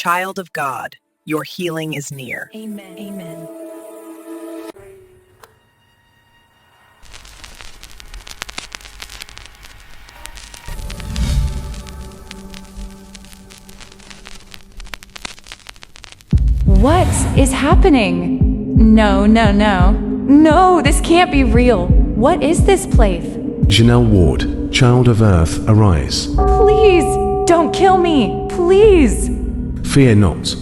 child of God, your healing is near. Amen. Amen. What is happening? No, no, no. No, this can't be real. What is this place? Janelle Ward, child of earth, arise. Please, don't kill me. Please. Fear not.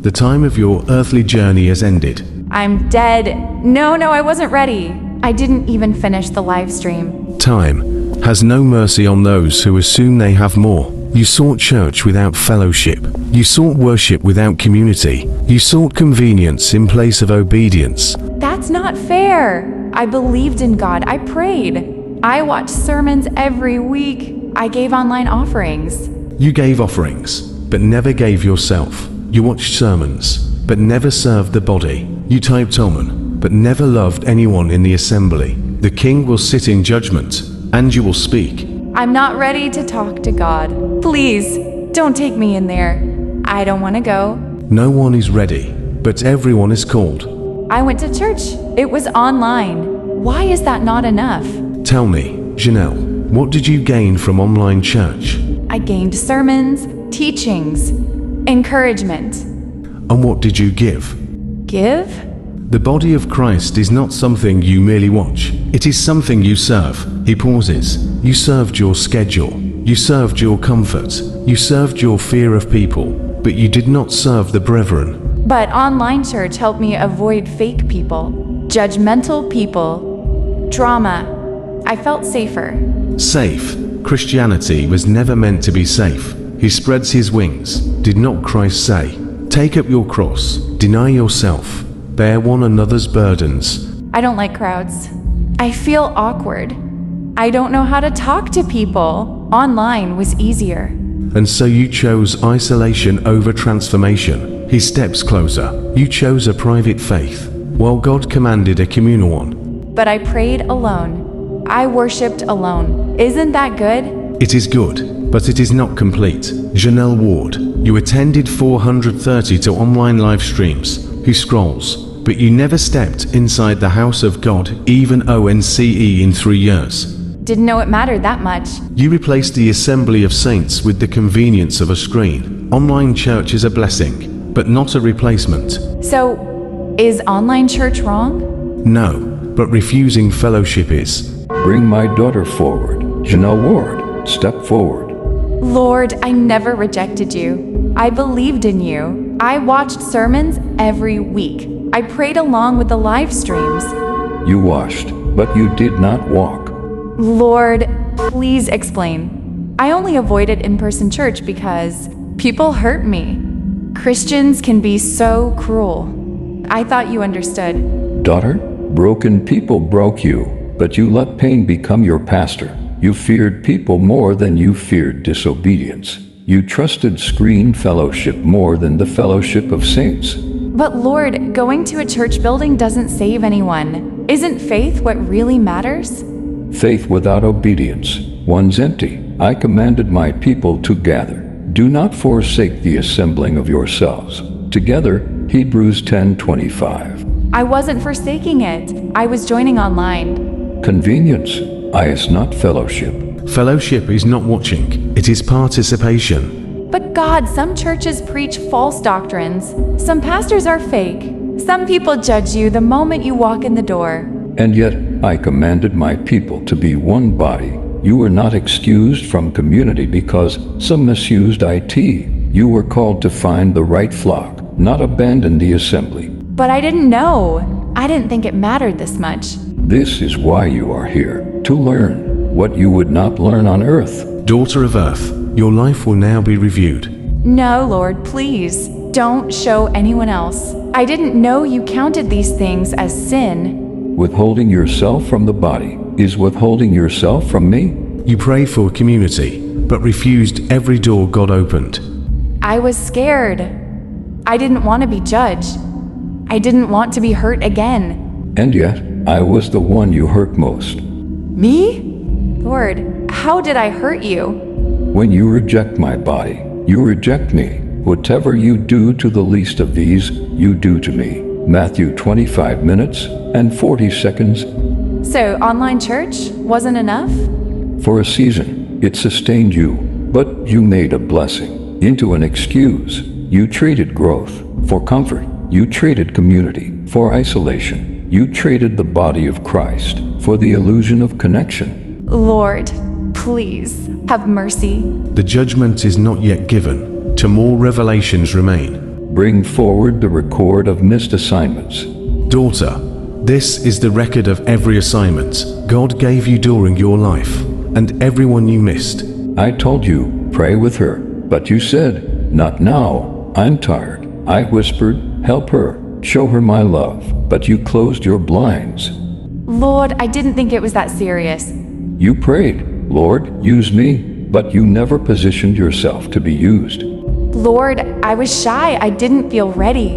The time of your earthly journey has ended. I'm dead. No, I wasn't ready. I didn't even finish the live stream. Time has no mercy on those who assume they have more. You sought church without fellowship. You sought worship without community. You sought convenience in place of obedience. That's not fair. I believed in God. I prayed. I watched sermons every week. I gave online offerings. You gave offerings, but never gave yourself. You watched sermons, but never served the body. You typed Amen, but never loved anyone in the assembly. The King will sit in judgment, and you will speak. I'm not ready to talk to God. Please, don't take me in there. I don't want to go. No one is ready, but everyone is called. I went to church. It was online. Why is that not enough? Tell me, Janelle, what did you gain from online church? I gained sermons, teachings, encouragement. And what did you give? Give? The body of Christ is not something you merely watch. It is something you serve. He pauses. You served your schedule. You served your comfort. You served your fear of people. But you did not serve the brethren. But online church helped me avoid fake people, judgmental people, drama. I felt safer. Safe. Christianity was never meant to be safe. He spreads his wings. Did not Christ say, "Take up your cross, deny yourself, bear one another's burdens"? I don't like crowds. I feel awkward. I don't know how to talk to people. Online was easier. And so you chose isolation over transformation. He steps closer. You chose a private faith, while God commanded a communal one. But I prayed alone. I worshipped alone. Isn't that good? It is good, but it is not complete. Janelle Ward, you attended 432 online live streams. He scrolls, but you never stepped inside the house of God, even ONCE in 3 years. Didn't know it mattered that much. You replaced the assembly of saints with the convenience of a screen. Online church is a blessing, but not a replacement. So, is online church wrong? No, but refusing fellowship is. Bring my daughter forward. Janelle Ward, step forward. Lord, I never rejected you. I believed in you. I watched sermons every week. I prayed along with the live streams. You washed, but you did not walk. Lord, please explain. I only avoided in-person church because people hurt me. Christians can be so cruel. I thought you understood. Daughter, broken people broke you, but you let pain become your pastor. You feared people more than you feared disobedience. You trusted screen fellowship more than the fellowship of saints. But Lord, going to a church building doesn't save anyone. Isn't faith what really matters? Faith without obedience, one's empty. I commanded my people to gather. Do not forsake the assembling of yourselves. Together, Hebrews 10:25. I wasn't forsaking it. I was joining online. Convenience, is not fellowship. Fellowship is not watching, it is participation. But God, some churches preach false doctrines. Some pastors are fake. Some people judge you the moment you walk in the door. And yet, I commanded my people to be one body. You were not excused from community because some misused IT. You were called to find the right flock, not abandon the assembly. But I didn't know. I didn't think it mattered this much. This is why you are here, to learn what you would not learn on earth. Daughter of earth, your life will now be reviewed. No, Lord, please, don't show anyone else. I didn't know you counted these things as sin. Withholding yourself from the body is withholding yourself from me. You prayed for community, but refused every door God opened. I was scared. I didn't want to be judged. I didn't want to be hurt again. And yet, I was the one you hurt most. Me? Lord, how did I hurt you? When you reject my body, you reject me. Whatever you do to the least of these, you do to me. Matthew 25 minutes and 40 seconds. So, online church wasn't enough? For a season, it sustained you, but you made a blessing into an excuse. You traded growth for comfort. You traded community for isolation. You traded the body of Christ for the illusion of connection. Lord, please have mercy. The judgment is not yet given, till more revelations remain. Bring forward the record of missed assignments. Daughter, this is the record of every assignment God gave you during your life, and everyone you missed. I told you, pray with her, but you said, not now, I'm tired. I whispered, help her, show her my love, but you closed your blinds. Lord, I didn't think it was that serious. You prayed, Lord, use me, but you never positioned yourself to be used. Lord, I was shy. I didn't feel ready.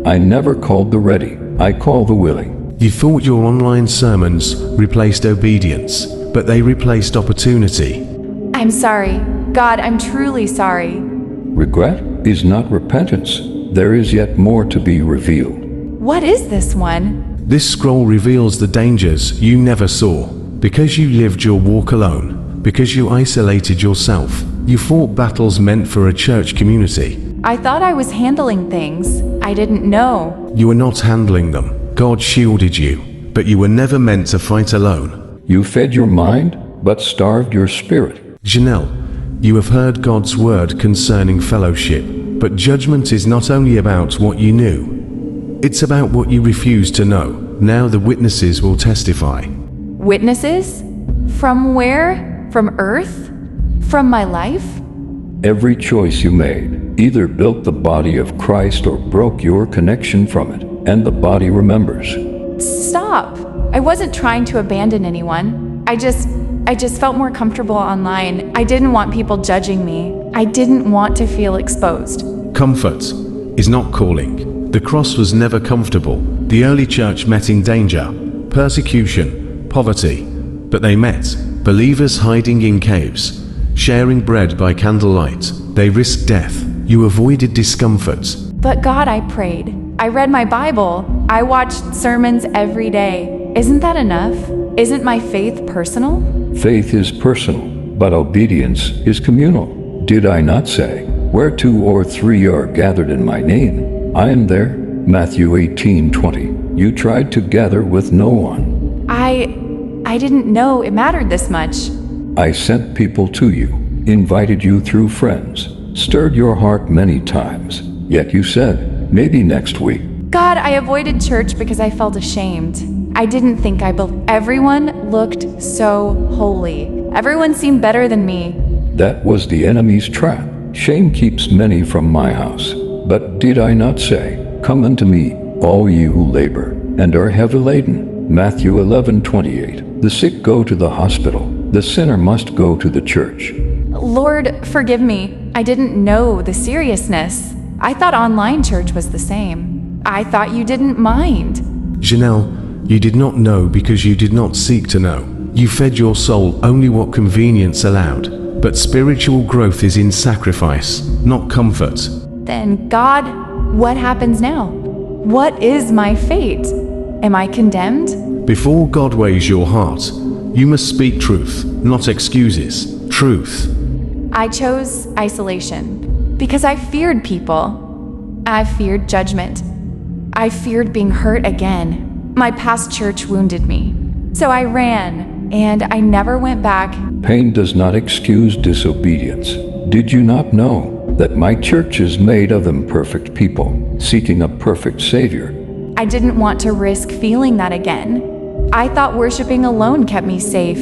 I never called the ready, I call the willing. You thought your online sermons replaced obedience, but they replaced opportunity. I'm sorry. God, I'm truly sorry. Regret is not repentance. There is yet more to be revealed. What is this one? This scroll reveals the dangers you never saw, because you lived your walk alone, because you isolated yourself. You fought battles meant for a church community. I thought I was handling things. I didn't know. You were not handling them. God shielded you, but you were never meant to fight alone. You fed your mind, but starved your spirit. Janelle, you have heard God's word concerning fellowship, but judgment is not only about what you knew, it's about what you refused to know. Now the witnesses will testify. Witnesses? From where? From earth? From my life? Every choice you made either built the body of Christ or broke your connection from it, and the body remembers. Stop! I wasn't trying to abandon anyone. I just felt more comfortable online. I didn't want people judging me. I didn't want to feel exposed. Comfort is not calling. The cross was never comfortable. The early church met in danger, persecution, poverty, but they met. Believers hiding in caves, sharing bread by candlelight. They risked death. You avoided discomfort. But God, I prayed. I read my Bible. I watched sermons every day. Isn't that enough? Isn't my faith personal? Faith is personal, but obedience is communal. Did I not say, where 2 or 3 are gathered in my name, I am there? Matthew 18:20. You tried to gather with no one. I didn't know it mattered this much. I sent people to you, invited you through friends, stirred your heart many times, yet you said, maybe next week. God, I avoided church because I felt ashamed. I didn't think everyone looked so holy. Everyone seemed better than me. That was the enemy's trap. Shame keeps many from my house. But did I not say, come unto me, all you who labor and are heavy laden? Matthew 11:28. The sick go to the hospital. The sinner must go to the church. Lord, forgive me. I didn't know the seriousness. I thought online church was the same. I thought you didn't mind. Janelle, you did not know because you did not seek to know. You fed your soul only what convenience allowed. But spiritual growth is in sacrifice, not comfort. Then, God, what happens now? What is my fate? Am I condemned? Before God weighs your heart, you must speak truth, not excuses. Truth. I chose isolation because I feared people. I feared judgment. I feared being hurt again. My past church wounded me. So I ran, and I never went back. Pain does not excuse disobedience. Did you not know that my church is made of imperfect people seeking a perfect Savior? I didn't want to risk feeling that again. I thought worshiping alone kept me safe.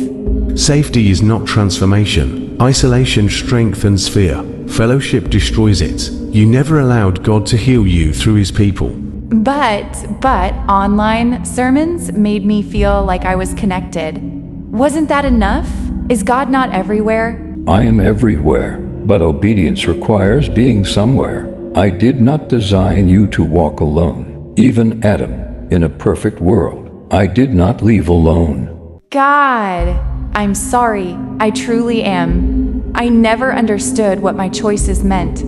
Safety is not transformation. Isolation strengthens fear. Fellowship destroys it. You never allowed God to heal you through his people. But online sermons made me feel like I was connected. Wasn't that enough? Is God not everywhere? I am everywhere, but obedience requires being somewhere. I did not design you to walk alone. Even Adam, in a perfect world, I did not leave alone. God, I'm sorry. I truly am. I never understood what my choices meant.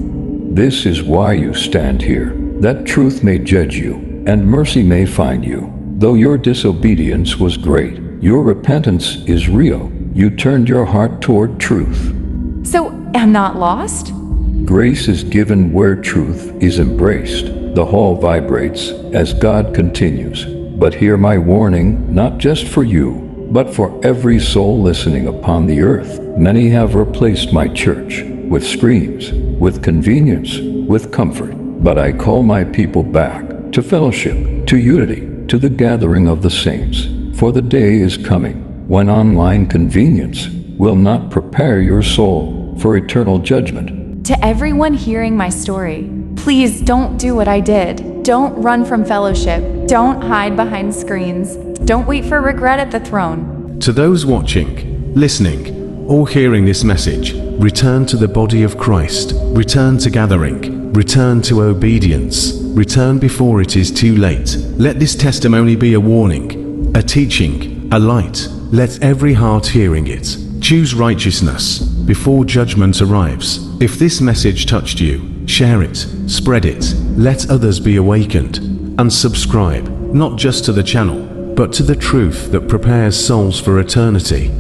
This is why you stand here, that truth may judge you, and mercy may find you. Though your disobedience was great, your repentance is real. You turned your heart toward truth. So, I'm not lost? Grace is given where truth is embraced. The hall vibrates as God continues. But hear my warning, not just for you, but for every soul listening upon the earth. Many have replaced my church with screams, with convenience, with comfort. But I call my people back to fellowship, to unity, to the gathering of the saints. For the day is coming when online convenience will not prepare your soul for eternal judgment. To everyone hearing my story, please don't do what I did. Don't run from fellowship. Don't hide behind screens. Don't wait for regret at the throne. To those watching, listening, or hearing this message, return to the body of Christ. Return to gathering. Return to obedience. Return before it is too late. Let this testimony be a warning, a teaching, a light. Let every heart hearing it choose righteousness before judgment arrives. If this message touched you, share it, spread it, let others be awakened, and subscribe, not just to the channel, but to the truth that prepares souls for eternity.